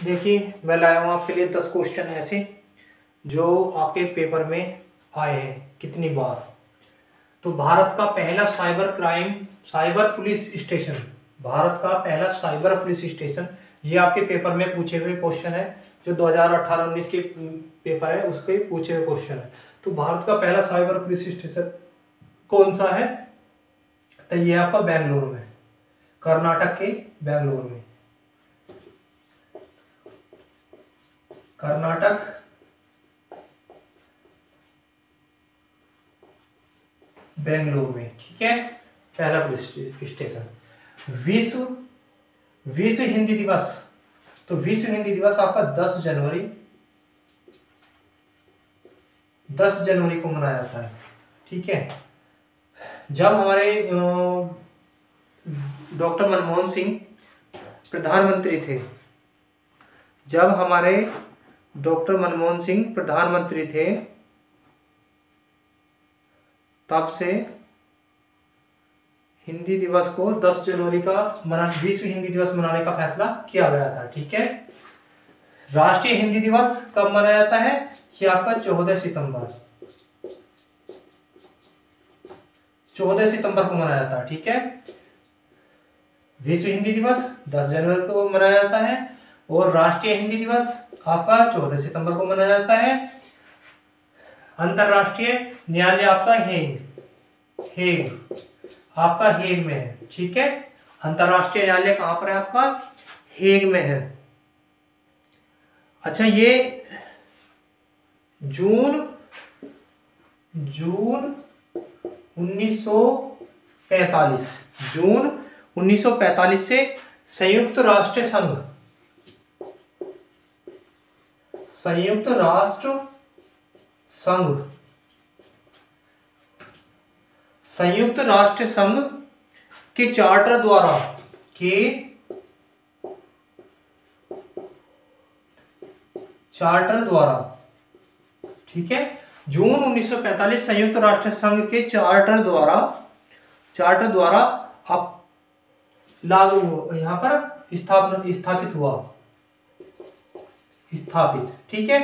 देखिए मैं लाया हूँ आपके लिए 10 क्वेश्चन ऐसे जो आपके पेपर में आए हैं कितनी बार। तो भारत का पहला साइबर पुलिस स्टेशन, भारत का पहला साइबर पुलिस स्टेशन, ये आपके पेपर में पूछे हुए क्वेश्चन है। जो 2018-19 के पेपर है उसके पूछे हुए क्वेश्चन है। तो भारत का पहला साइबर पुलिस स्टेशन कौन सा है? तो ये आपका बेंगलुरु में, कर्नाटक के बेंगलुरु में, कर्नाटक बेंगलुरु में, ठीक है। पहला पुलिस स्टेशन। विश्व हिंदी दिवस, तो विश्व हिंदी दिवस आपका 10 जनवरी को मनाया जाता है, ठीक है। जब हमारे डॉक्टर मनमोहन सिंह प्रधानमंत्री थे, जब हमारे डॉक्टर मनमोहन सिंह प्रधानमंत्री थे, तब से हिंदी दिवस को 10 जनवरी का विश्व हिंदी दिवस मनाने का फैसला किया गया था, ठीक है। राष्ट्रीय हिंदी दिवस कब मनाया जाता है? ये आपका 14 सितंबर को मनाया जाता है, ठीक है। विश्व हिंदी दिवस 10 जनवरी को मनाया जाता है और राष्ट्रीय हिंदी दिवस आपका 14 सितंबर को मनाया जाता है। अंतरराष्ट्रीय न्यायालय आपका हेग आपका हेग में है, ठीक है। अंतरराष्ट्रीय न्यायालय कहां पर है? आपका हेग में है। अच्छा, ये जून 1945 से संयुक्त राष्ट्र संघ के चार्टर द्वारा, ठीक है। जून 1945 संयुक्त राष्ट्र संघ के चार्टर द्वारा अब लागू यहां पर स्थापित हुआ, ठीक है।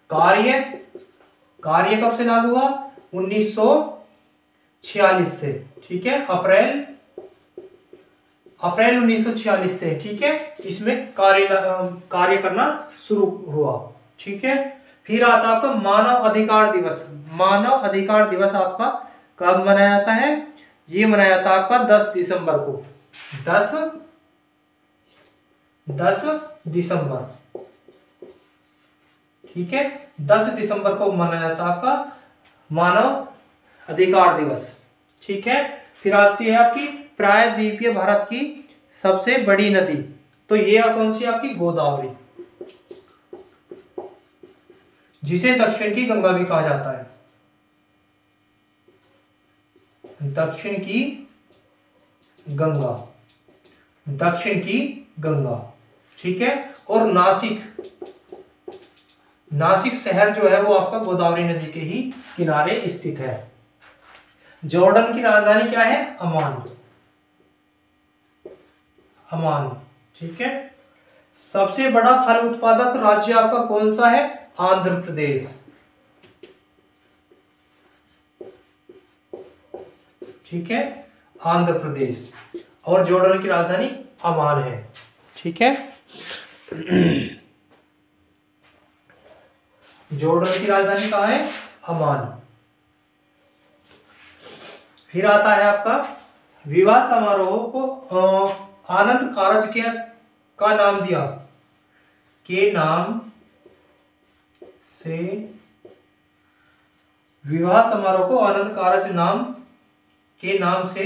कार्य कब से लागू हुआ? 1946 से, ठीक है। अप्रैल 1946 से, ठीक है। इसमें कार्य करना शुरू हुआ, ठीक है। फिर आता आपका मानव अधिकार दिवस आपका कब मनाया जाता है? ये मनाया जाता है आपका 10 दिसंबर को, 10 दिसंबर, ठीक है। 10 दिसंबर को मनाया जाता है आपका मानव अधिकार दिवस, ठीक है। फिर आती है आपकी प्रायद्वीपीय भारत की सबसे बड़ी नदी, तो ये कौन सी आपकी? गोदावरी, जिसे दक्षिण की गंगा भी कहा जाता है, दक्षिण की गंगा, ठीक है। और नासिक शहर जो है वो आपका गोदावरी नदी के ही किनारे स्थित है। जॉर्डन की राजधानी क्या है? अमान, ठीक है। सबसे बड़ा फल उत्पादक राज्य आपका कौन सा है? आंध्र प्रदेश, ठीक है, आंध्र प्रदेश। और जॉर्डन की राजधानी अमान है, ठीक है। जॉर्डन की राजधानी कहाँ है? अमान। फिर आता है आपका विवाह समारोह को आनंद कारज का नाम दिया, के नाम से विवाह समारोह को आनंद कारज के नाम से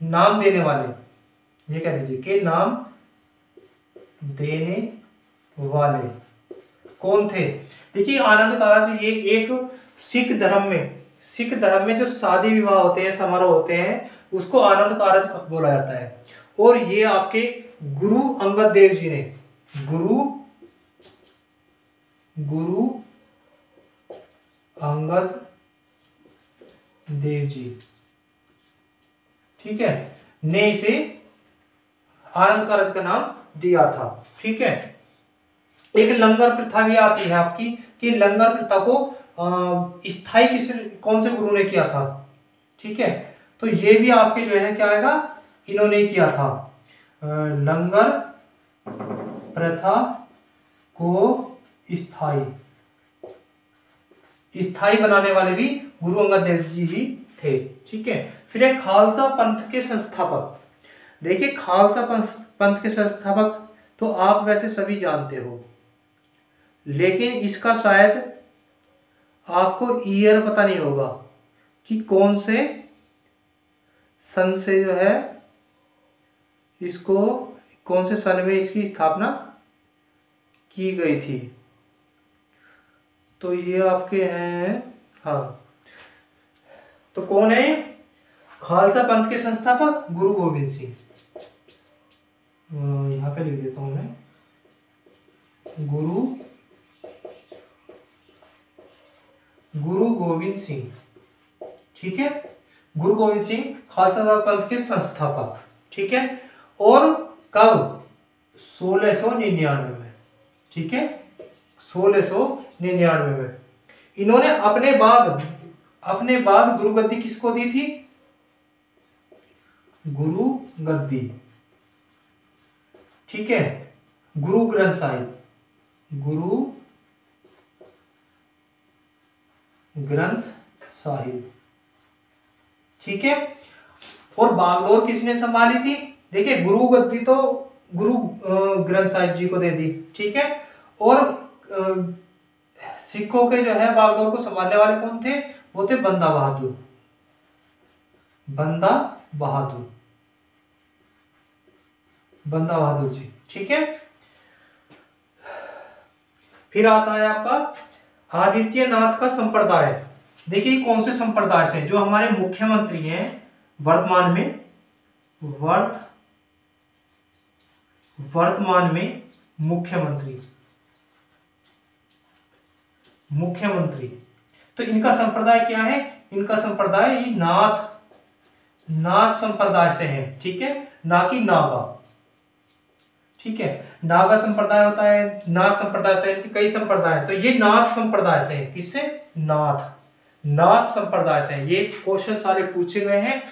नाम देने वाले, ये कह दीजिए, के नाम देने वाले कौन थे? देखिए आनंद कारज ये एक सिख धर्म में जो शादी विवाह होते हैं, समारोह होते हैं, उसको आनंद कारज बोला जाता है। और ये आपके गुरु अंगद देव जी ने, गुरु अंगद देव जी, ठीक है, ने इसे आनंद कारज का नाम दिया था, ठीक है। एक लंगर प्रथा भी आती है आपकी, कि लंगर प्रथा को स्थायी कौन से गुरु ने किया था, ठीक है। तो ये भी आपके जो है क्या आएगा, इन्होंने किया था। लंगर प्रथा को स्थायी स्थायी बनाने वाले भी गुरु अंगद देव जी ही थे, ठीक है। फिर एक खालसा पंथ के संस्थापक। देखिए खालसा पंथ के संस्थापक तो आप वैसे सभी जानते हो, लेकिन इसका शायद आपको ईयर पता नहीं होगा कि कौन से सन से जो है इसको, कौन से सन में इसकी स्थापना की गई थी। तो ये आपके हैं, हाँ, तो कौन है खालसा पंथ के संस्थापक? गुरु गोविंद सिंह। यहां पे लिख देता हूं मैं, गुरु गोविंद सिंह, ठीक है। गुरु गोविंद सिंह खालसा पंथ के संस्थापक, ठीक है। और कब? 1699 में, ठीक है, 1699 में। इन्होंने अपने बाद गुरु गद्दी किसको दी थी? गुरु गद्दी, ठीक है, गुरु ग्रंथ साहिब, गुरु ग्रंथ साहिब, ठीक है। और बागडोर किसने संभाली थी? देखिए गुरु गद्दी तो गुरु ग्रंथ साहिब जी को दे दी, ठीक है। और सिखों के जो है बागडोर को संभालने वाले कौन थे? वो थे बंदा बहादुर, बंदा बहादुर जी, ठीक है। फिर आता है आपका आदित्यनाथ का संप्रदाय। देखिए कौन से संप्रदाय से? जो हमारे मुख्यमंत्री हैं वर्तमान में मुख्यमंत्री, तो इनका संप्रदाय क्या है? इनका संप्रदाय ये नाथ संप्रदाय से है, ठीक है, ना कि नागा, ठीक है। नागा संप्रदाय होता है, नाथ संप्रदाय होता है, इनके कई संप्रदाय हैं। तो ये नाथ संप्रदाय से है। किससे? नाथ संप्रदाय से है। ये क्वेश्चन सारे पूछे गए हैं,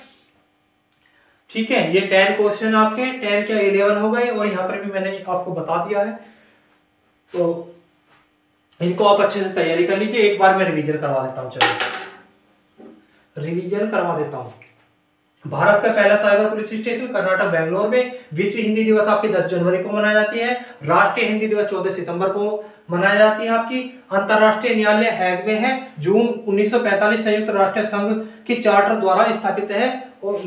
ठीक है। ये 10 क्वेश्चन आपके 10 क्या 11 हो गए, और यहाँ पर भी मैंने आपको बता दिया है, तो इनको आप अच्छे से तैयारी कर लीजिए। एक बार मैं रिवीजन करवा देता हूँ, चलो रिवीजन करवा देता हूँ। भारत का पहला cyber police station Karnataka Bangalore में। विश्व हिंदी दिवस आपकी 10 जनवरी को मनाई जाती है। राष्ट्रीय हिंदी दिवस 14 सितंबर को मनाई जाती है आपकी। अंतर्राष्ट्रीय न्यायालय हैग में है, जून 1945 संयुक्त राष्ट्र संघ की चार्टर द्वारा स्थापित है और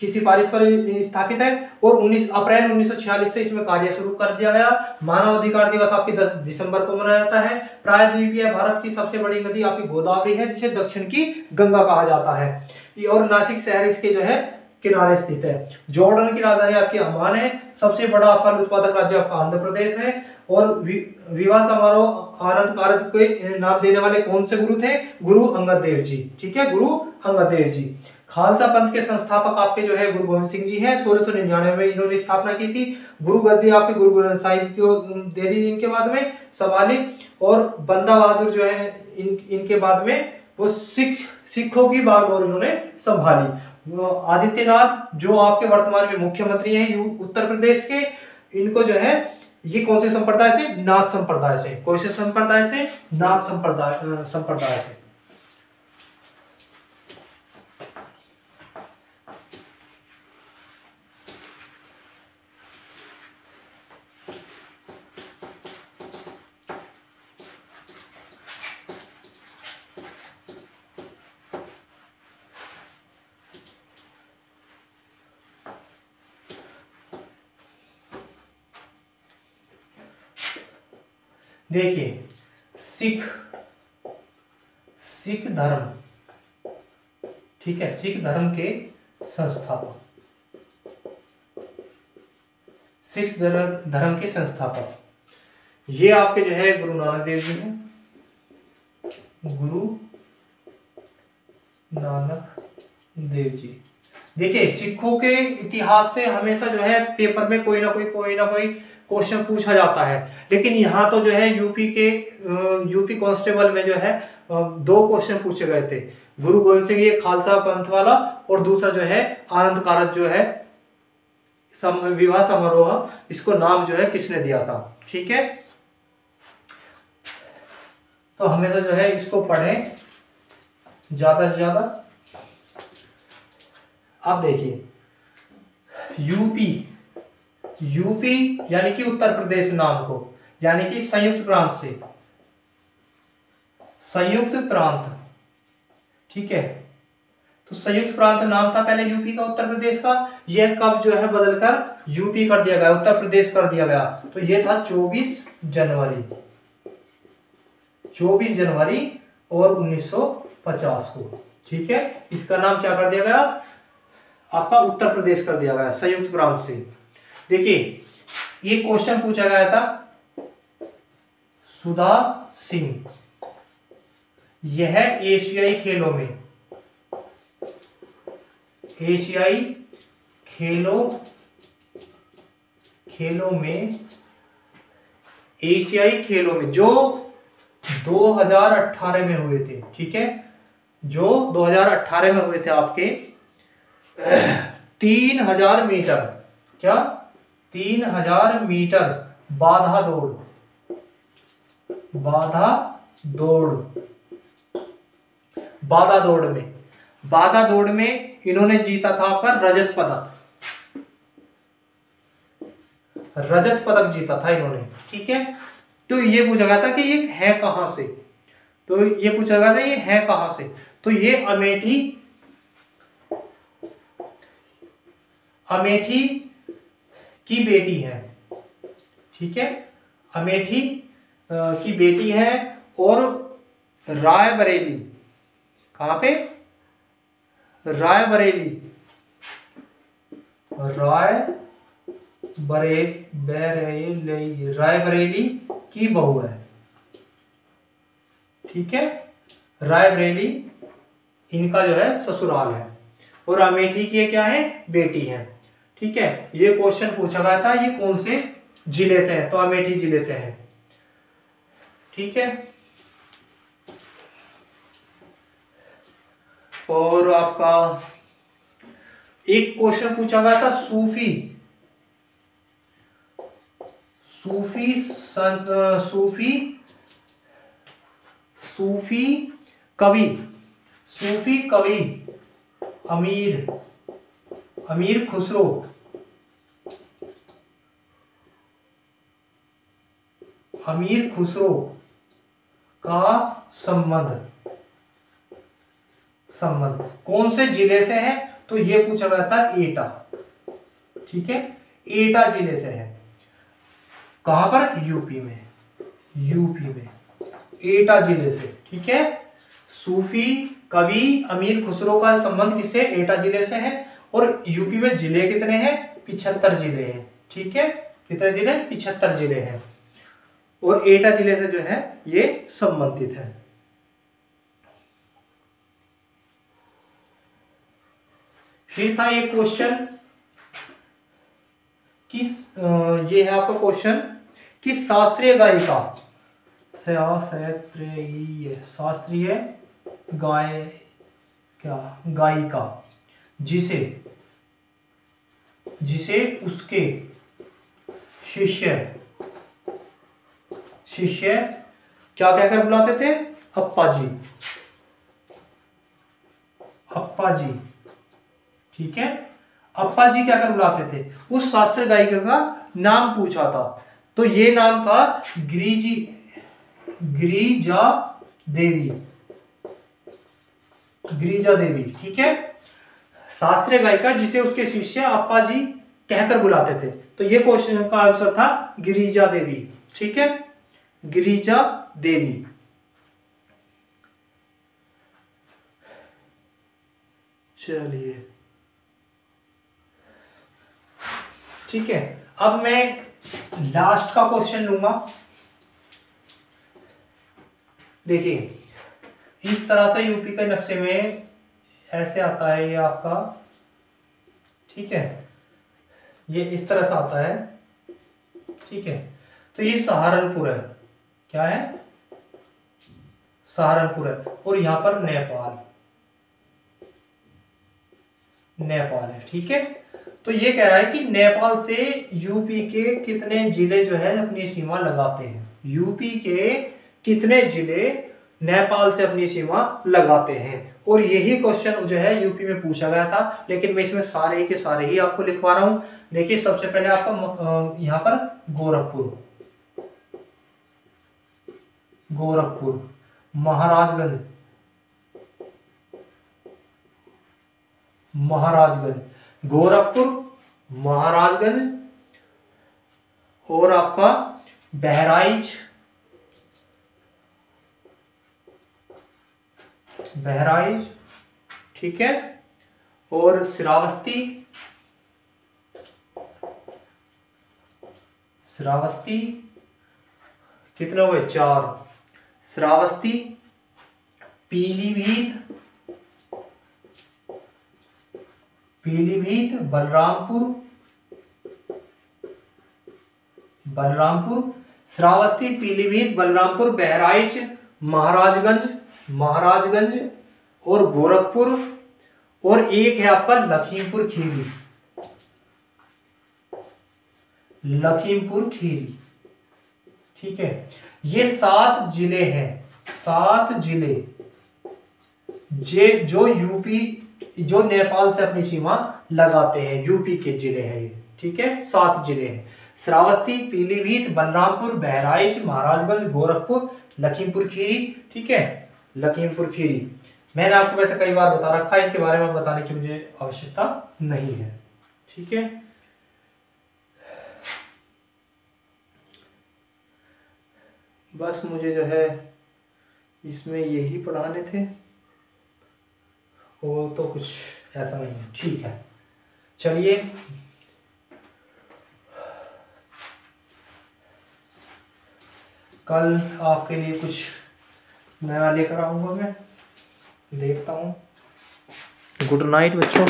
की सिफारिश पर स्थापित है, और 19 अप्रैल 1946 से इसमें कार्य शुरू कर दिया गया। मानव अधिकार दिवस आपकी 10 दिसंबर को मनाया जाता है। प्रायद्वीपीय भारत की सबसे बड़ी नदी आपकी गोदावरी है, जिसे दक्षिण की गंगा कहा जाता है, और नासिक शहर इसके जो है किनारे स्थित है। जॉर्डन की राजधानी आपकी अम्मान है। सबसे बड़ा फल उत्पादक राज्य आपका आंध्र प्रदेश है। और विवाह समारोह आनंद कारज के नाम देने वाले कौन से गुरु थे? गुरु अंगद देव जी, ठीक है, गुरु अंगद देव जी। खालसा पंथ के संस्थापक आपके जो है गुरु गोविंद सिंह जी हैं। 1699 में इन्होंने स्थापना की थी। गुरु गद्दी आपके गुरु ग्रंथ साहिब को दे दी इनके बाद में संभाली, और बंदा बहादुर जो है इनके बाद में वो सिखों की बागडोर इन्होंने संभाली। आदित्यनाथ जो आपके वर्तमान में मुख्यमंत्री हैं उत्तर प्रदेश के, इनको जो है ये कौन से संप्रदाय से? नाथ संप्रदाय से। कौन से संप्रदाय से? नाथ संप्रदाय से। देखिए सिख धर्म, ठीक है, सिख धर्म के संस्थापक, सिख धर्म के संस्थापक ये आपके जो है गुरु नानक देव जी हैं। गुरु नानक देव जी। देखिए सिखों के इतिहास से हमेशा जो है पेपर में कोई ना कोई क्वेश्चन पूछा जाता है। लेकिन यहाँ तो जो है यूपी कांस्टेबल में जो है 2 क्वेश्चन पूछे गए थे, गुरु गोविंद सिंह ये खालसा पंथ वाला, और दूसरा जो है आनंद कारज जो है विवाह समारोह, इसको नाम जो है किसने दिया था। ठीक है, तो हमेशा जो है इसको पढ़ें ज्यादा से ज्यादा। अब देखिए यूपी यानी कि उत्तर प्रदेश नाम को, यानी कि संयुक्त प्रांत से, संयुक्त प्रांत। ठीक है, तो संयुक्त प्रांत नाम था पहले यूपी का, उत्तर प्रदेश का। यह कब जो है बदलकर यूपी कर दिया गया, उत्तर प्रदेश कर दिया गया, तो यह था 24 जनवरी और 1950 को। ठीक है, इसका नाम क्या कर दिया गया, आपका उत्तर प्रदेश कर दिया गया संयुक्त प्रांत से। देखिए ये क्वेश्चन पूछा गया था सुधा सिंह, यह एशियाई खेलों में जो 2018 में हुए थे। ठीक है, जो 2018 में हुए थे आपके 3000 मीटर, क्या 3000 मीटर बाधा दौड़ में इन्होंने जीता था आपका रजत पदक जीता था इन्होंने। ठीक है, तो ये पूछा गया था कि ये है कहां से, तो ये पूछा गया था ये है कहां से, तो ये अमेठी की बेटी है। ठीक है, अमेठी की बेटी है, और रायबरेली, कहां पे, रायबरेली की बहू है। ठीक है, रायबरेली इनका जो है ससुराल है, और अमेठी की क्या है, बेटी है। ठीक है, ये क्वेश्चन पूछा गया था, ये कौन से जिले से है, तो अमेठी जिले से है। ठीक है, और आपका एक क्वेश्चन पूछा गया था सूफी कवि अमीर खुसरो का संबंध कौन से जिले से है, तो ये पूछा गया था एटा। ठीक है, एटा जिले से है, कहां पर, यूपी में एटा जिले से। ठीक है, सूफी कवि अमीर खुसरो का संबंध किससे, एटा जिले से है, और यूपी में जिले कितने हैं, 75 जिले हैं। ठीक है, कितने जिले, 75 जिले हैं, और एटा जिले से जो है ये संबंधित है। फिर था ये क्वेश्चन किस, ये है आपका क्वेश्चन कि शास्त्रीय गायिका जिसे उसके शिष्य क्या कहकर बुलाते थे, अप्पा जी। ठीक है, अप्पा जी क्या कर बुलाते थे, उस शास्त्रीय गायिका का नाम पूछा था, तो ये नाम था गिरिजा देवी। ठीक है, शास्त्रीय गायिका जिसे उसके शिष्य अप्पा जी कहकर बुलाते थे, तो ये क्वेश्चन का आंसर था गिरिजा देवी। ठीक है, गिरिजा देवी। चलिए, ठीक है, अब मैं लास्ट का क्वेश्चन लूंगा। देखिए इस तरह से यूपी के नक्शे में ऐसे आता है ये आपका। ठीक है, ये इस तरह से आता है। ठीक है। तो ये सहारनपुर है, क्या है, सहारनपुर है। और यहाँ पर नेपाल, नेपाल है, ठीक है। तो ये कह रहा है कि नेपाल से यूपी के कितने जिले जो है अपनी सीमा लगाते हैं, यूपी के कितने जिले नेपाल से अपनी सीमा लगाते हैं। और यही क्वेश्चन जो है यूपी में पूछा गया था, लेकिन मैं इसमें सारे के सारे ही आपको लिखवा रहा हूं। देखिए सबसे पहले आपका यहाँ पर गोरखपुर, गोरखपुर, महाराजगंज, महाराजगंज, गोरखपुर, महाराजगंज, और आपका बहराइच, बहराइच, ठीक है। और श्रावस्ती, श्रावस्ती, कितने हुए, 4, श्रावस्ती, पीलीभीत, पीलीभीत, बलरामपुर, बलरामपुर, श्रावस्ती, पीलीभीत, बलरामपुर, बहराइच, महाराजगंज, महाराजगंज, और गोरखपुर, और एक है आपका लखीमपुर खीरी, लखीमपुर खीरी, ठीक है। ये 7 जिले हैं, 7 जिले जो यूपी, जो नेपाल से अपनी सीमा लगाते हैं, यूपी के जिले हैं ये, ठीक है। 7 जिले हैं, श्रावस्ती, पीलीभीत, बलरामपुर, बहराइच, महाराजगंज, गोरखपुर, लखीमपुर खीरी, ठीक है, लखीमपुर खीरी। मैंने आपको वैसे कई बार बता रखा है, इनके बारे में बताने की मुझे आवश्यकता नहीं है, ठीक है। बस मुझे जो है इसमें यही पढ़ाने थे, और तो कुछ ऐसा नहीं है, ठीक है। चलिए कल आपके लिए कुछ नया लेकर आऊँगा मैं, देखता हूँ। गुड नाइट बच्चों।